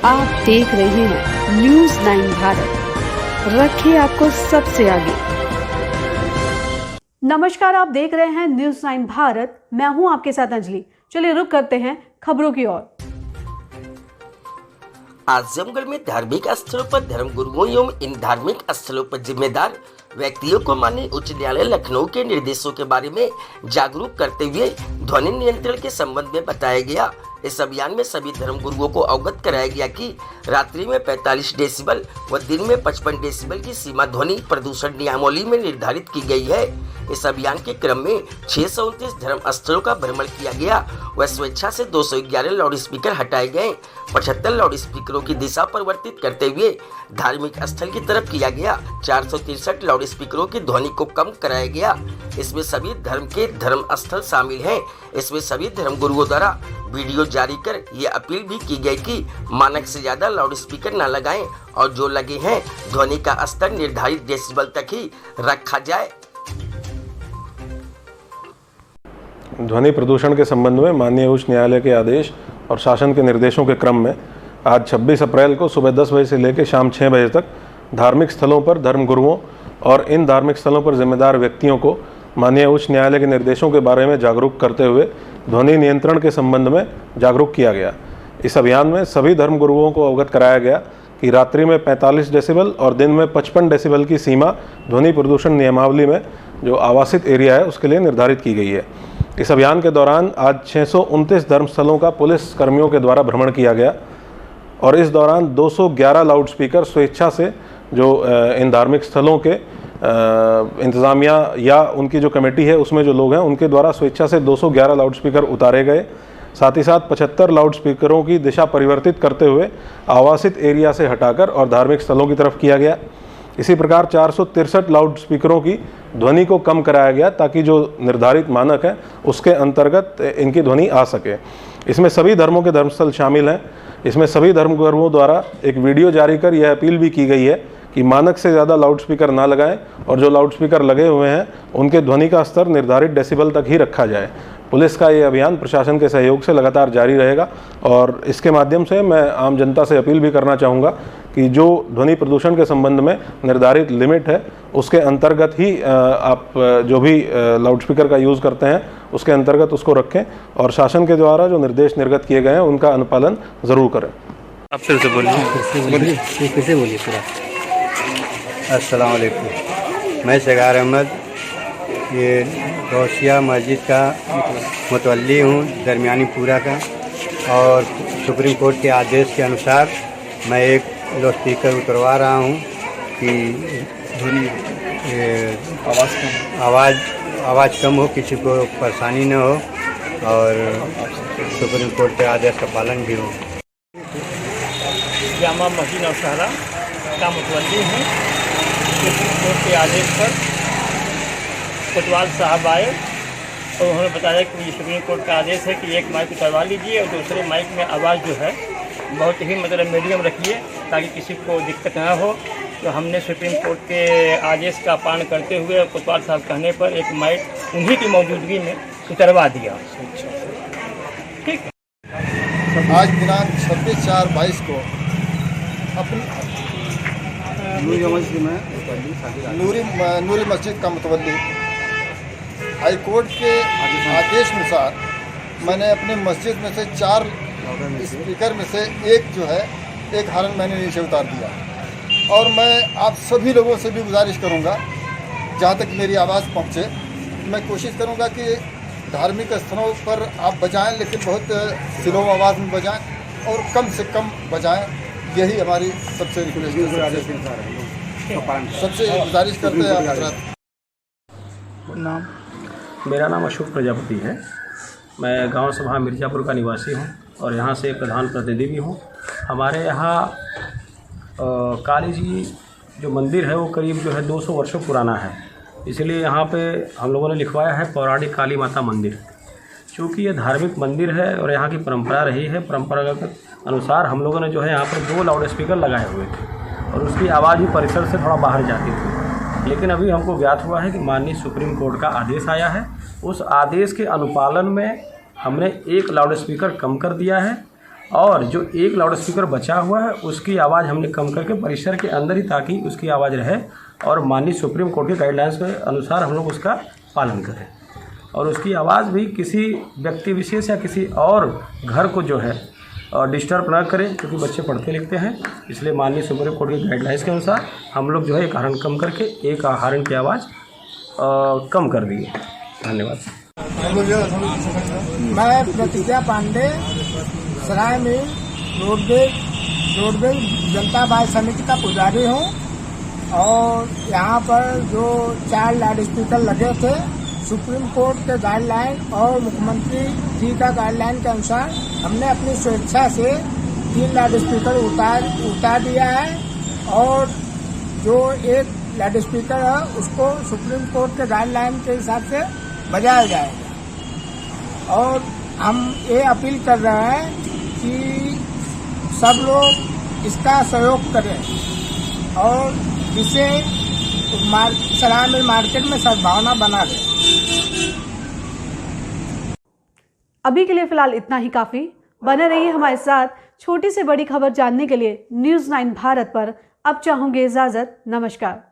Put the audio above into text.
आप देख रहे हैं न्यूज़ 9 भारत, रखिए आपको सबसे आगे। नमस्कार, आप देख रहे हैं न्यूज़ 9 भारत, मैं हूं आपके साथ अंजलि। चलिए रुक करते हैं खबरों की ओर। आजमगढ़ में धार्मिक स्थलों पर धर्म गुरुओं एवं इन धार्मिक स्थलों पर जिम्मेदार व्यक्तियों को माननीय उच्च न्यायालय लखनऊ के निर्देशों के बारे में जागरूक करते हुए ध्वनि नियंत्रण के संबंध में बताया गया। इस अभियान में सभी धर्म गुरुओं को अवगत कराया गया कि रात्रि में 45 डेसिबल व दिन में 55 डेसिबल की सीमा ध्वनि प्रदूषण नियमावली में निर्धारित की गई है। इस अभियान के क्रम में 629 धर्म स्थलों का भ्रमण किया गया व स्वेच्छा से 211 लाउड स्पीकर हटाए गए। 75 लाउड स्पीकरों की दिशा परिवर्तित करते हुए धार्मिक स्थल की तरफ किया गया। 463 लाउड स्पीकरों की ध्वनि को कम कराया गया। इसमें सभी धर्म के धर्म स्थल शामिल हैं। इसमें सभी धर्म गुरुओं द्वारा वीडियो जारी कर ये अपील भी की गई कि मानक से ज्यादा लाउड स्पीकर न लगाएं और जो लगे हैं ध्वनि का स्तर निर्धारित डेसिबल तक ही रखा जाए। ध्वनि प्रदूषण के संबंध में माननीय उच्च न्यायालय के आदेश और शासन के निर्देशों के क्रम में आज 26 अप्रैल को सुबह 10 बजे से लेकर शाम 6 बजे तक धार्मिक स्थलों पर धर्म गुरुओं और इन धार्मिक स्थलों पर जिम्मेदार व्यक्तियों को माननीय उच्च न्यायालय के निर्देशों के बारे में जागरूक करते हुए ध्वनि नियंत्रण के संबंध में जागरूक किया गया। इस अभियान में सभी धर्म गुरुओं को अवगत कराया गया कि रात्रि में 45 डेसिबल और दिन में 55 डेसिबल की सीमा ध्वनि प्रदूषण नियमावली में जो आवासित एरिया है उसके लिए निर्धारित की गई है। इस अभियान के दौरान आज 629 धर्मस्थलों का पुलिस कर्मियों के द्वारा भ्रमण किया गया और इस दौरान 211 लाउड स्पीकर स्वेच्छा से जो इन धार्मिक स्थलों के इंतज़ामिया या उनकी जो कमेटी है उसमें जो लोग हैं उनके द्वारा स्वेच्छा से 211 लाउड स्पीकर उतारे गए। साथ ही साथ 75 लाउड स्पीकरों की दिशा परिवर्तित करते हुए आवासित एरिया से हटाकर और धार्मिक स्थलों की तरफ किया गया। इसी प्रकार 463 लाउड स्पीकरों की ध्वनि को कम कराया गया ताकि जो निर्धारित मानक है उसके अंतर्गत इनकी ध्वनि आ सके। इसमें सभी धर्मों के धर्मस्थल शामिल हैं। इसमें सभी धर्म गुरुओं द्वारा एक वीडियो जारी कर यह अपील भी की गई है कि मानक से ज़्यादा लाउड स्पीकर ना लगाएं और जो लाउड स्पीकर लगे हुए हैं उनके ध्वनि का स्तर निर्धारित डेसिबल तक ही रखा जाए। पुलिस का ये अभियान प्रशासन के सहयोग से लगातार जारी रहेगा और इसके माध्यम से मैं आम जनता से अपील भी करना चाहूँगा कि जो ध्वनि प्रदूषण के संबंध में निर्धारित लिमिट है उसके अंतर्गत ही आप जो भी लाउड स्पीकर का यूज़ करते हैं उसके अंतर्गत उसको रखें और शासन के द्वारा जो निर्देश निर्गत किए गए हैं उनका अनुपालन ज़रूर करें। आप फिर से बोलिए पूरा। अस्सलाम वालेकुम, मैं शगार अहमद ये गौसिया मस्जिद का मुतवल्ली हूँ, दरमियानी पूरा का। और सुप्रीम कोर्ट के आदेश के अनुसार मैं एक लाउड स्पीकर उतरवा रहा हूँ कि आवाज़ कम हो, किसी को परेशानी न हो और सुप्रीम कोर्ट के आदेश का पालन भी हो। जामा मस्जिद नौशहरा का मुतवल्ली हूँ। सुप्रीम कोर्ट के आदेश पर कोतवाल साहब आए और उन्होंने बताया कि ये सुप्रीम कोर्ट का आदेश है कि एक माइक उतरवा लीजिए और दूसरे माइक में आवाज़ जो है बहुत ही मीडियम रखिए ताकि किसी को दिक्कत ना हो। तो हमने सुप्रीम कोर्ट के आदेश का पालन करते हुए कोतवाल साहब कहने पर एक माइक उन्हीं की मौजूदगी में उतरवा दिया। ठीक। आज दिनांक 26/4/22 को अपनी नूरी मस्जिद का मुतवल्ली हाई कोर्ट के आदेश अनुसार मैंने अपनी मस्जिद में से 4 स्पीकर में से एक जो है एक हारन मैंने नीचे उतार दिया। और मैं आप सभी लोगों से भी गुजारिश करूंगा जहां तक मेरी आवाज़ पहुंचे, मैं कोशिश करूंगा कि धार्मिक स्थलों पर आप बजाएं लेकिन बहुत स्लो आवाज़ में बजाएं और कम से कम बजाएं। यही हमारी सबसे रिक्वेस्ट सबसे गुजारिश करते हैं आप हज़रात। मेरा नाम अशोक प्रजापति है। मैं गांव सभा मिर्ज़ापुर का निवासी हूं और यहां से प्रधान प्रतिनिधि भी हूं। हमारे यहाँ काली जी जो मंदिर है वो करीब जो है 200 वर्षों पुराना है, इसलिए यहाँ पे हम लोगों ने लिखवाया है पौराणिक काली माता मंदिर। चूँकि ये धार्मिक मंदिर है और यहाँ की परंपरा रही है, परंपरागत अनुसार हम लोगों ने जो है यहाँ पर 2 लाउड स्पीकर लगाए हुए थे और उसकी आवाज़ भी परिसर से थोड़ा बाहर जाती थी। लेकिन अभी हमको ज्ञात हुआ है कि माननीय सुप्रीम कोर्ट का आदेश आया है। उस आदेश के अनुपालन में हमने 1 लाउड स्पीकर कम कर दिया है और जो एक लाउड स्पीकर बचा हुआ है उसकी आवाज़ हमने कम करके परिसर के अंदर ही, ताकि उसकी आवाज़ रहे और माननीय सुप्रीम कोर्ट के गाइडलाइंस के अनुसार हम लोग उसका पालन करें। और उसकी आवाज़ भी किसी व्यक्ति विशेष या किसी और घर को जो है डिस्टर्ब ना करें, क्योंकि बच्चे पढ़ते लिखते हैं। इसलिए माननीय सुप्रीम कोर्ट के गाइडलाइंस के अनुसार हम लोग जो है एक हॉर्न कम करके एक हॉर्न की आवाज़ कम कर दिए। धन्यवाद। मैं प्रतिज्ञा पांडे, सराय में रोडवेज जनता बाय समिति का पुजारी हूँ। और यहाँ पर जो 4 लाउड स्पीकर लगे थे, सुप्रीम कोर्ट के गाइडलाइन और मुख्यमंत्री जी का गाइडलाइन के अनुसार हमने अपनी स्वेच्छा से 3 लाउड स्पीकर उतार दिया है। और जो एक लाउड स्पीकर है उसको सुप्रीम कोर्ट के गाइडलाइन के हिसाब से बजाया जाएगा। और हम ये अपील कर रहे हैं कि सब लोग इसका सहयोग करें और जिसे सराय मिल मार्केट में सद्भावना बना रहे। अभी के लिए फिलहाल इतना ही काफी। बने रहिए हमारे साथ। छोटी से बड़ी खबर जानने के लिए न्यूज़ 9 भारत पर अब चाहूंगी इजाजत। नमस्कार।